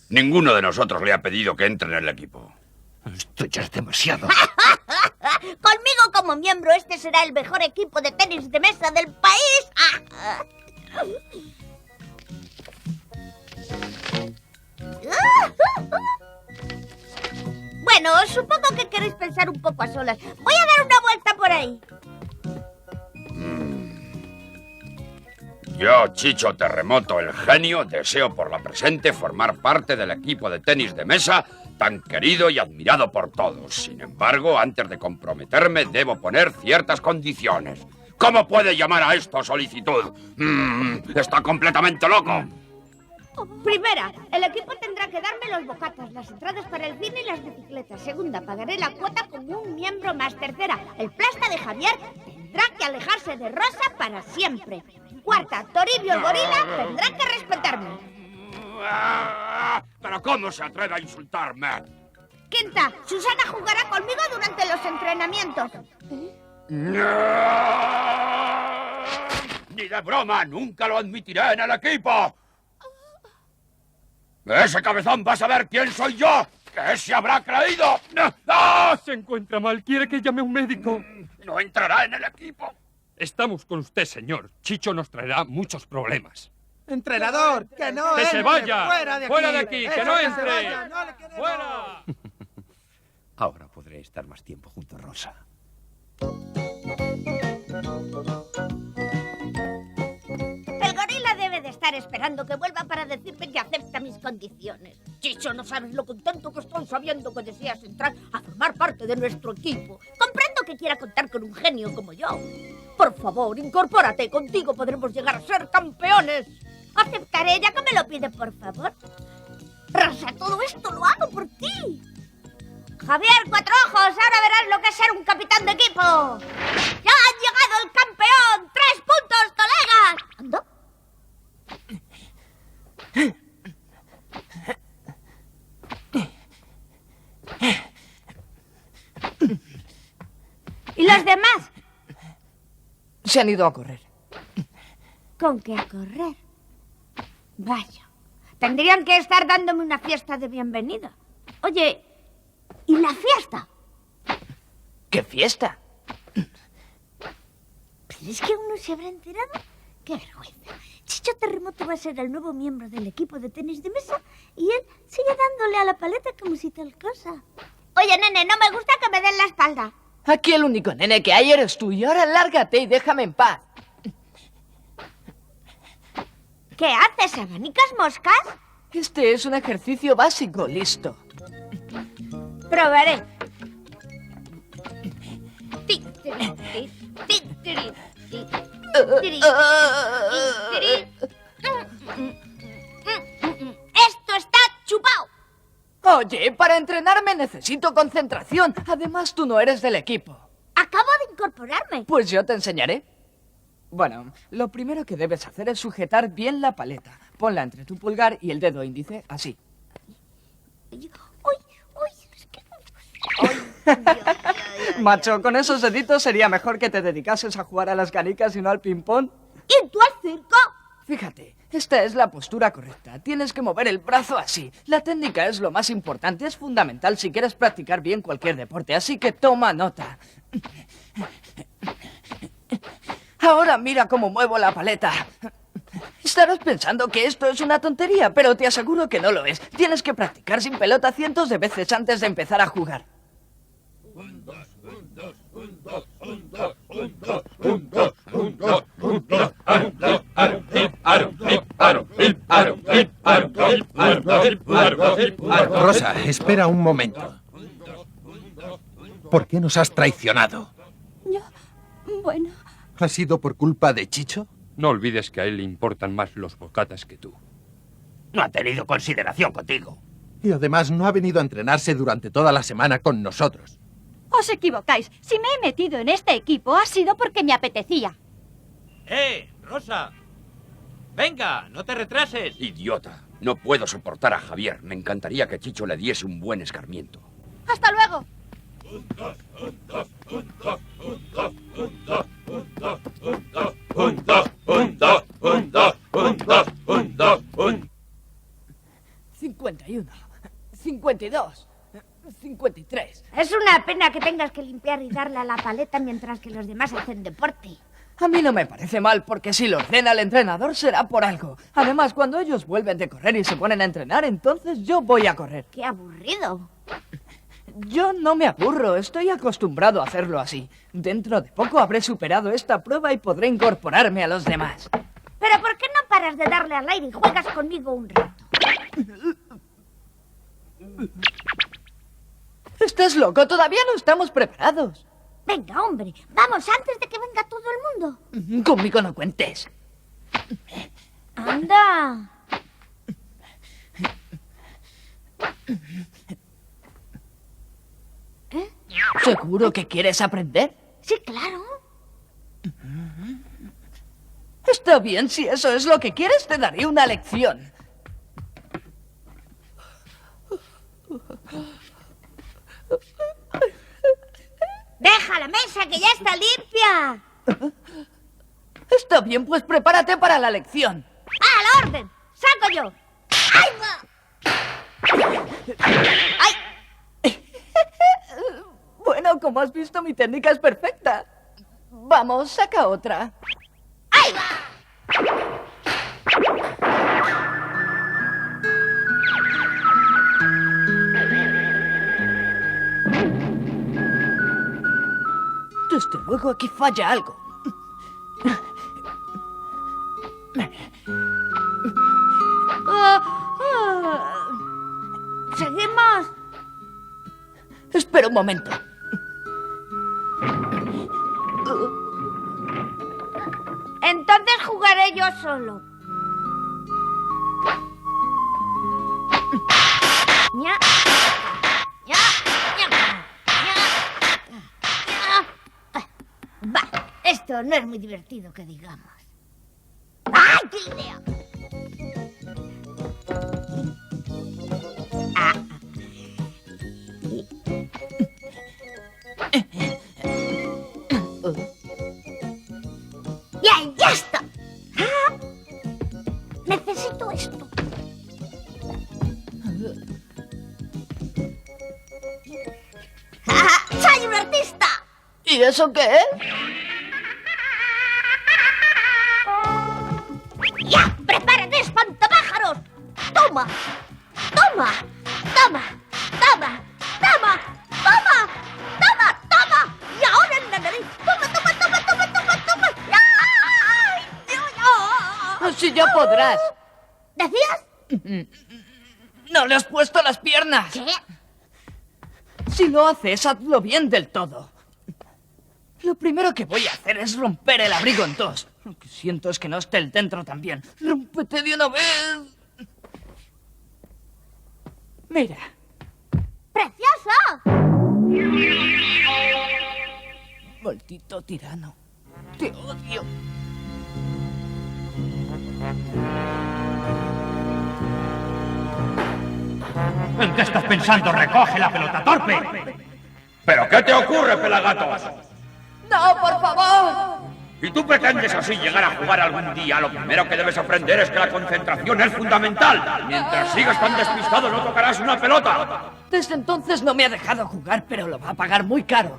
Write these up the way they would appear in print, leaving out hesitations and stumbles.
Ninguno de nosotros le ha pedido que entre en el equipo. Esto ya es demasiado. Conmigo como miembro, este será el mejor equipo de tenis de mesa del país. Bueno, supongo que queréis pensar un poco a solas. Voy a dar una vuelta por ahí. Yo, Chicho Terremoto, el genio, deseo por la presente formar parte del equipo de tenis de mesa tan querido y admirado por todos. Sin embargo, antes de comprometerme, debo poner ciertas condiciones. ¿Cómo puede llamar a esto solicitud? ¡Está completamente loco! Primera, el equipo tendrá que darme los bocatas, las entradas para el cine y las bicicletas. Segunda, pagaré la cuota como un miembro más. Tercera, el plasta de Javier tendrá que alejarse de Rosa para siempre. Cuarta, Toribio el gorila tendrá que respetarme. ¿Pero cómo se atreve a insultarme? Quinta, Susana jugará conmigo durante los entrenamientos. ¡Ni de broma! ¡Nunca lo admitiré en el equipo! ¡Ese cabezón va a saber quién soy yo! ¿Qué se habrá creído? ¡Ah! Se encuentra mal. ¿Quiere que llame a un médico? ¡No entrará en el equipo! Estamos con usted, señor. Chicho nos traerá muchos problemas. ¡Entrenador! ¡Que no ¡Que entre! se vaya! ¡Fuera de aquí! ¡Que ¡Eso, no se entre! vaya! ¡No le queremos! ¡Fuera! Ahora podré estar más tiempo junto a Rosa. El gorila debe de estar esperando que vuelva para decirme que acepta mis condiciones. Chicho, no sabes lo contento que estoy sabiendo que deseas entrar a formar parte de nuestro equipo. Comprendo que quiera contar con un genio como yo. Por favor, incorpórate. Contigo podremos llegar a ser campeones. Aceptaré, ya que me lo pide, por favor. Rosa, todo esto lo hago por ti. Javier, Cuatro Ojos, ahora verás lo que es ser un capitán de equipo. ¡Ya ha llegado el campeón! ¡3 puntos, colegas! ¿Anda? ¿Y los demás? Se han ido a correr. ¿Con qué a correr? Vaya, tendrían que estar dándome una fiesta de bienvenida. Oye, ¿y la fiesta? ¿Qué fiesta? ¿Pero es que aún no se habrá enterado? ¡Qué vergüenza! Chicho Terremoto va a ser el nuevo miembro del equipo de tenis de mesa y él sigue dándole a la paleta como si tal cosa. Oye, nene, no me gusta que me den la espalda. Aquí el único nene que hay eres tú y ahora lárgate y déjame en paz. ¿Qué haces, abanicas moscas? Este es un ejercicio básico, listo. Probaré. ¡Esto está chupado! Oye, para entrenarme necesito concentración. Además, tú no eres del equipo. Acabo de incorporarme. Pues yo te enseñaré. Bueno, lo primero que debes hacer es sujetar bien la paleta. Ponla entre tu pulgar y el dedo índice, así. Uy, es que... Macho, con esos deditos sería mejor que te dedicases a jugar a las canicas y no al ping-pong. ¿Y tú al circo? Fíjate, esta es la postura correcta. Tienes que mover el brazo así. La técnica es lo más importante, es fundamental si quieres practicar bien cualquier deporte, así que toma nota. Ahora mira cómo muevo la paleta. Estarás pensando que esto es una tontería, pero te aseguro que no lo es. Tienes que practicar sin pelota cientos de veces antes de empezar a jugar. Rosa, espera un momento. ¿Por qué nos has traicionado? Bueno, ¿Ha sido por culpa de Chicho? No olvides que a él le importan más los bocatas que tú. No ha tenido consideración contigo. Y además no ha venido a entrenarse durante toda la semana con nosotros. os equivocáis. Si me he metido en este equipo ha sido porque me apetecía. Rosa! ¡Venga, no te retrases! Idiota. No puedo soportar a Javier. Me encantaría que Chicho le diese un buen escarmiento. ¡Hasta luego! 52, 53. Es una pena que tengas que limpiar y darle a la paleta mientras que los demás hacen deporte. A mí no me parece mal, porque si lo ordena el entrenador será por algo. Además, cuando ellos vuelven de correr y se ponen a entrenar, entonces yo voy a correr. ¡Qué aburrido! Yo no me aburro, estoy acostumbrado a hacerlo así. Dentro de poco habré superado esta prueba y podré incorporarme a los demás. ¿Pero por qué no paras de darle al aire y juegas conmigo un rato? ¿Estás loco? Todavía no estamos preparados. Venga, hombre, vamos antes de que venga todo el mundo. Conmigo no cuentes. ¡Anda! ¿Seguro que quieres aprender? Sí, claro. Está bien, si eso es lo que quieres, te daré una lección. ¡Deja la mesa, que ya está limpia! Está bien, pues prepárate para la lección. ¡A la orden! ¡Saco yo! ¡Ay, va! ¡Ay! Bueno, como has visto, mi técnica es perfecta. Vamos, saca otra. ¡Ay, va! Desde luego aquí falla algo. ¿Seguimos? Espera un momento. Entonces jugaré yo solo. Ña, ña, ña, ña, ña. Va, esto no es muy divertido que digamos. ¡Ay, qué idea! ¡Bien, ya está! Ah, necesito esto. Ah, ¡soy un artista! ¿Y eso qué es? ¡Ya! ¡Prepárate, espantapájaros! ¡Toma! ¡Toma! ¡Toma! ¡Toma! ¡Toma! ¡Toma! ¡Toma! ¡Toma! ¡Y ahora en la nariz! ¡Toma, toma, toma, toma, toma, toma! ¡Ay! ¡Dios! Así ya podrás. ¿Decías? No le has puesto las piernas. ¿Qué? Si lo haces, hazlo bien del todo. Lo primero que voy a hacer es romper el abrigo en dos. Lo que siento es que no esté el dentro también. ¡Rómpete de una vez! Mira. ¡Precioso! Maldito tirano. Te odio. ¿En qué estás pensando? ¡Recoge la pelota, torpe! ¿Pero qué te ocurre, pelagatos? ¡No, por favor! ¿Y tú pretendes así llegar a jugar algún día? Lo primero que debes aprender es que la concentración es fundamental. Mientras sigas tan despistado no tocarás una pelota. Desde entonces no me ha dejado jugar, pero lo va a pagar muy caro.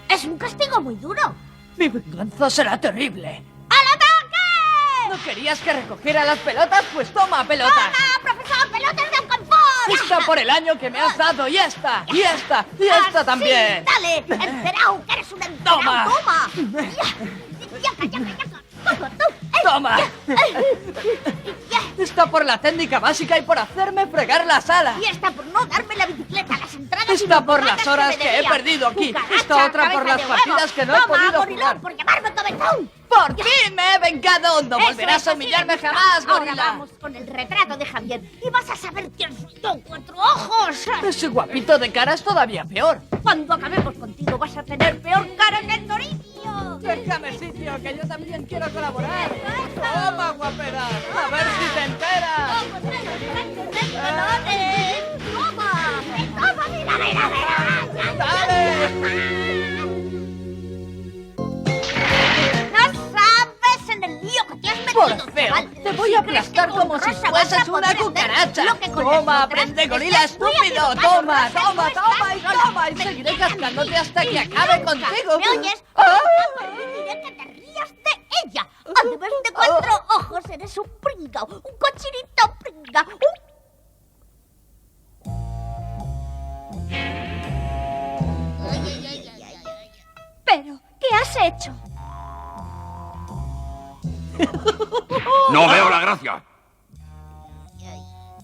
Es un castigo muy duro. Mi venganza será terrible. ¡Al ataque! ¿No querías que recogiera las pelotas? Pues toma pelotas. ¡Toma, profesor! ¡Pelotas de confort! Esta por el año que me has dado, y esta, y esta, y esta ¡Ah, también. sí! ¡Dale! ¡Enterao, que eres un enterao! Toma. ¡Toma! ¡Yaca, yaca, yaca! ¡Toma, tú! Toma. Esta por la técnica básica y por hacerme fregar la sala. Y esta por no darme la bicicleta, las entradas... Esta y por las bicicletas horas me que he debía. perdido aquí. Cucaracha, Esta otra por cabeza las de partidas huevo. que no he Toma, podido gorilón, jugar. por llamarme cabezón. ¡Por fin me he vengado! ¡No Eso volverás es, a así humillarme me gusta. jamás, Ahora gorila! vamos con el retrato de Javier y vas a saber quién soy yo, cuatro ojos. Ese guapito de cara es todavía peor. Cuando acabemos contigo vas a tener peor cara que el Doricio. Déjame sitio, que yo también quiero colaborar. Toma, guapera, a ver si te enteras. ¡Toma, ¡toma, mira, mira, mira! ¡Dale! ¡No sabes en el lío que te has metido! Por feo, te voy a aplastar como si fueses una cucaracha. Toma, aprende, gorila estúpido. Toma, toma, toma y toma. Y seguiré cascándote hasta que acabe contigo. ¿Me oyes? Diré que te rías de ella. Además de 4 ojos, eres un pringao, un cochinito pringao, Pero, ¿qué has hecho? No veo la gracia.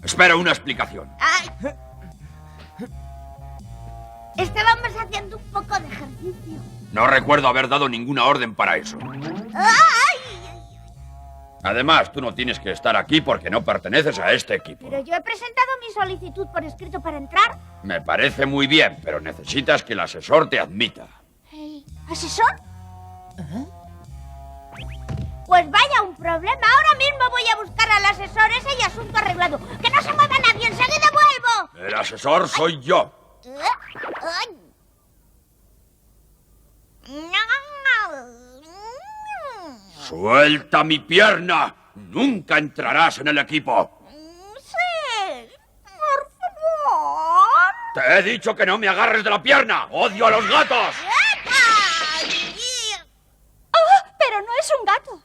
Espero una explicación. Ay. Estábamos haciendo un poco de ejercicio. No recuerdo haber dado ninguna orden para eso. Además, tú no tienes que estar aquí porque no perteneces a este equipo. Pero yo he presentado mi solicitud por escrito para entrar. Me parece muy bien, pero necesitas que el asesor te admita. ¿El asesor? Pues vaya un problema. Ahora mismo voy a buscar al asesor. Ese y asunto arreglado. ¡Que no se mueva nadie! ¡Enseguida vuelvo! El asesor soy yo. ¡Suelta mi pierna! ¡Nunca entrarás en el equipo! Sí, por favor. ¡Te he dicho que no me agarres de la pierna! ¡Odio a los gatos! Pero no es un gato.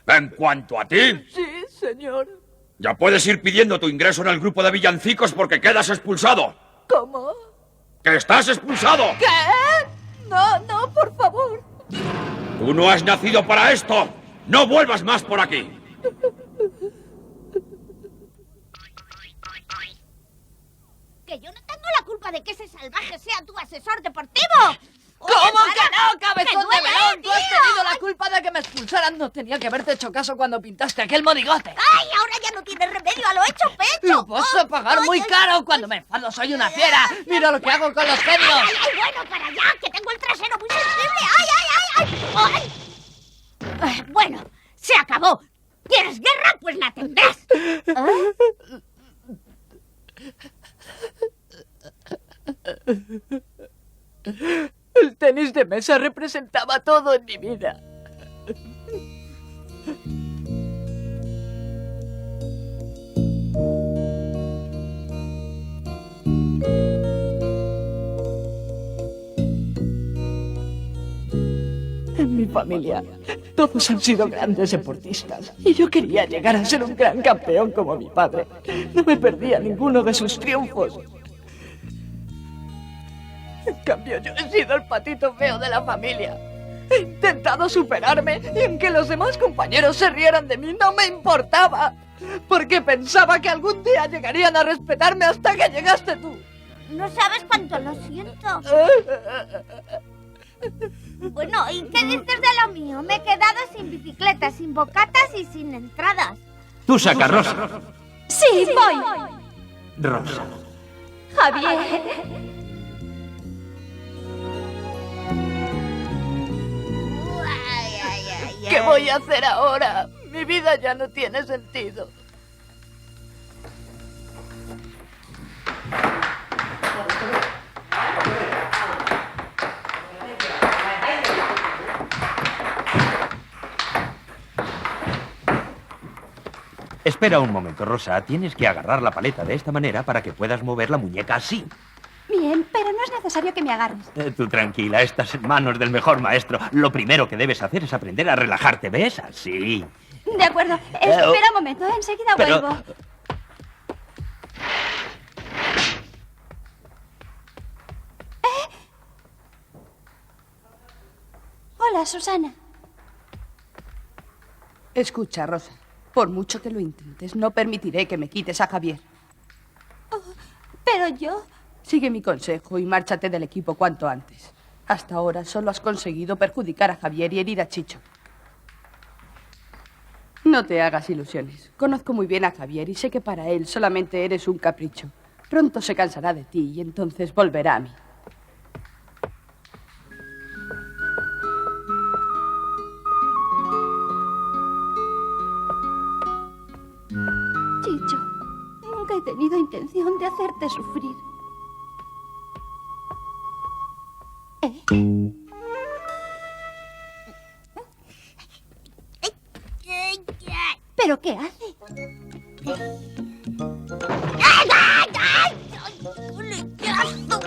En cuanto a ti, Sí, señor. ya puedes ir pidiendo tu ingreso en el grupo de villancicos porque quedas expulsado. ¿Cómo? ¡Que estás expulsado! ¿Qué? No, no, por favor. ¡Tú no has nacido para esto! ¡No vuelvas más por aquí! Que yo no tengo la culpa de que ese salvaje sea tu asesor deportivo. ¿Cómo que no, cabezón de melón? Tú has tío! tenido la culpa de que me expulsaran. No tenía que haberte hecho caso cuando pintaste aquel monigote. ¡Ay, ahora ya no tienes remedio a lo hecho pecho! Lo vas a pagar muy caro. Cuando me enfado soy una fiera. Mira lo que hago con los genios. ¡Ay, ay, bueno, para allá! ¡Que tengo el trasero muy sensible! ¡Ay, ay, ay, ay! ¡Ay! Bueno, se acabó. ¿Quieres guerra? Pues la tendrás. El tenis de mesa representaba todo en mi vida. En mi familia, todos han sido grandes deportistas. Y yo quería llegar a ser un gran campeón como mi padre. No me perdía ninguno de sus triunfos. En cambio, yo he sido el patito feo de la familia. He intentado superarme y aunque los demás compañeros se rieran de mí, no me importaba. Porque pensaba que algún día llegarían a respetarme hasta que llegaste tú. No sabes cuánto lo siento. Bueno, ¿y qué dices de lo mío? Me he quedado sin bicicletas, sin bocatas y sin entradas. Tú saca, Rosa. Sí, voy. Rosa. Javier. ¿Qué voy a hacer ahora? Mi vida ya no tiene sentido. Espera un momento, Rosa. Tienes que agarrar la paleta de esta manera para que puedas mover la muñeca así. Bien, pero no es necesario que me agarres. Tú tranquila, estás en manos del mejor maestro. Lo primero que debes hacer es aprender a relajarte, ¿ves? Así. De acuerdo. Espera un momento, enseguida pero- vuelvo. Hola, Susana. Escucha, Rosa. Por mucho que lo intentes, no permitiré que me quites a Javier. Pero yo... Sigue mi consejo y márchate del equipo cuanto antes. Hasta ahora solo has conseguido perjudicar a Javier y herir a Chicho. No te hagas ilusiones. Conozco muy bien a Javier y sé que para él solamente eres un capricho. Pronto se cansará de ti y entonces volverá a mí. Chicho, nunca he tenido intención de hacerte sufrir. ¿Pero qué hace? ¡Ay, ay, ay! ¡Ay, colellazo!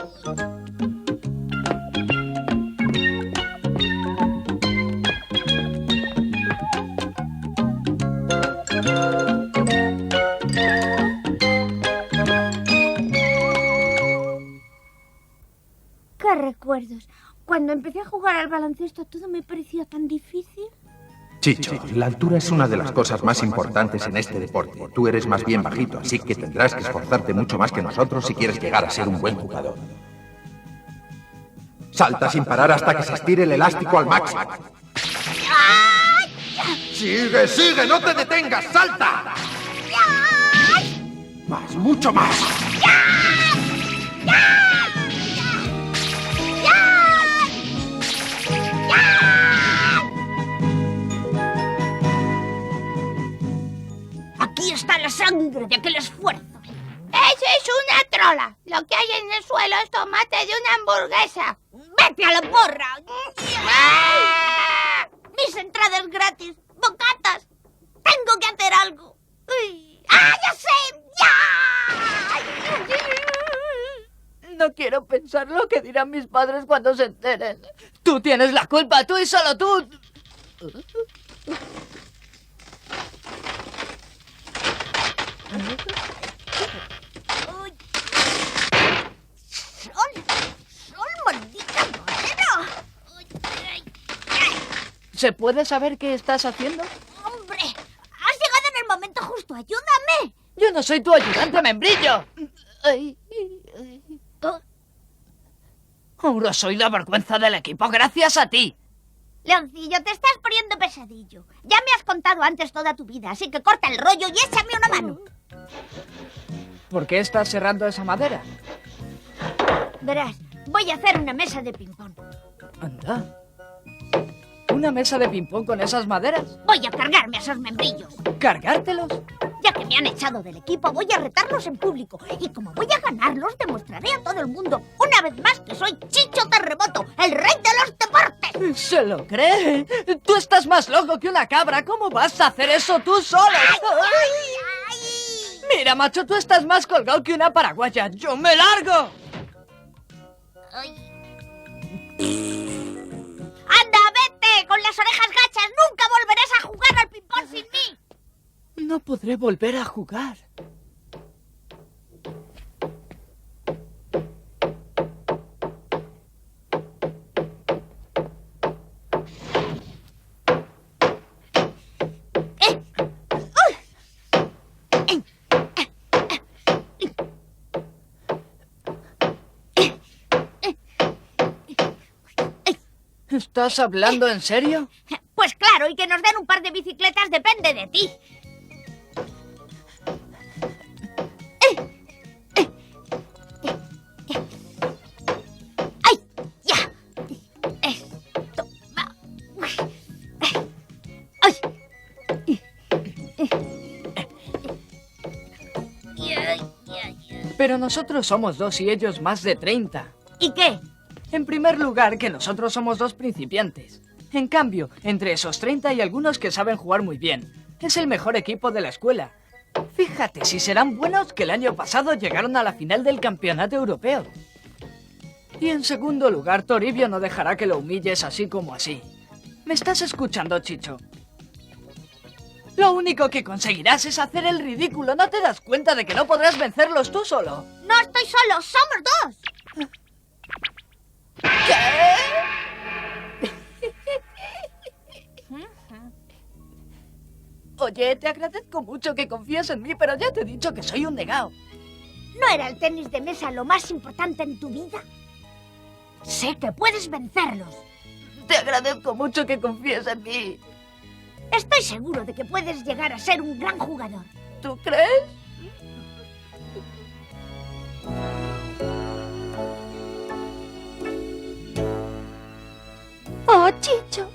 ¡Qué recuerdos! Cuando empecé a jugar al baloncesto todo me parecía tan difícil. Chicho, la altura es una de las cosas más importantes en este deporte. Tú eres más bien bajito, así que tendrás que esforzarte mucho más que nosotros si quieres llegar a ser un buen jugador. Salta sin parar hasta que se estire el elástico al máximo. ¡Sigue, sigue! ¡No te detengas! ¡Salta! ¡Más, mucho más! Aquí está la sangre de aquel esfuerzo. ¡Eso es una trola! Lo que hay en el suelo es tomate de una hamburguesa. ¡Vete a la porra! ¡Ah! Mis entradas gratis. ¡Bocatas! ¡Tengo que hacer algo! ¡Uy! ¡Ah, ya sé! ¡Ya! No quiero pensar lo que dirán mis padres cuando se enteren. Tú tienes la culpa, tú y solo tú. ¡Uy! ¡Sol, maldita madera! ¡Uy, ay, ay! ¿Se puede saber qué estás haciendo? ¡Hombre! ¡Has llegado en el momento justo! ¡Ayúdame! Yo no soy tu ayudante, membrillo. Ay, ay. Oh, Ahora soy la vergüenza del equipo gracias a ti. Leoncillo, te estás poniendo pesadillo. Ya me has contado antes toda tu vida, así que corta el rollo y échame una mano. ¿Por qué estás cerrando esa madera? Verás, voy a hacer una mesa de ping-pong. Anda. ¿Una mesa de ping-pong con esas maderas? Voy a cargarme a esos membrillos. ¿Cargártelos? Ya que me han echado del equipo, voy a retarlos en público. Y como voy a ganarlos, demostraré a todo el mundo, una vez más, que soy Chicho Terremoto, el rey de los deportes. ¿Se lo cree? Tú estás más loco que una cabra. ¿Cómo vas a hacer eso tú solo? ¡Ay, ay! Mira, macho, tú estás más colgado que una paraguaya. ¡Yo me largo! Ay. ¡Anda, vete! Con las orejas gachas, nunca volverás a jugar al ping-pong sin mí. No podré volver a jugar. ¿Estás hablando en serio? Pues claro, y que nos den un par de bicicletas depende de ti. ¡Ay! ¡Ya! Esto va. ¡Ay! Pero nosotros somos 2 y ellos más de 30. ¿Y qué? En primer lugar, que nosotros somos 2 principiantes. En cambio, entre esos 30 hay algunos que saben jugar muy bien. Es el mejor equipo de la escuela. Fíjate si serán buenos que el año pasado llegaron a la final del campeonato europeo. Y en segundo lugar, Toribio no dejará que lo humilles así como así. ¿Me estás escuchando, Chicho? Lo único que conseguirás es hacer el ridículo. ¿No te das cuenta de que no podrás vencerlos tú solo? No estoy solo, somos 2. Oye, te agradezco mucho que confíes en mí, pero ya te he dicho que soy un negao. ¿No era el tenis de mesa lo más importante en tu vida? Sé que puedes vencerlos. Te agradezco mucho que confíes en mí. Estoy seguro de que puedes llegar a ser un gran jugador. ¿Tú crees? Oh, Chicho.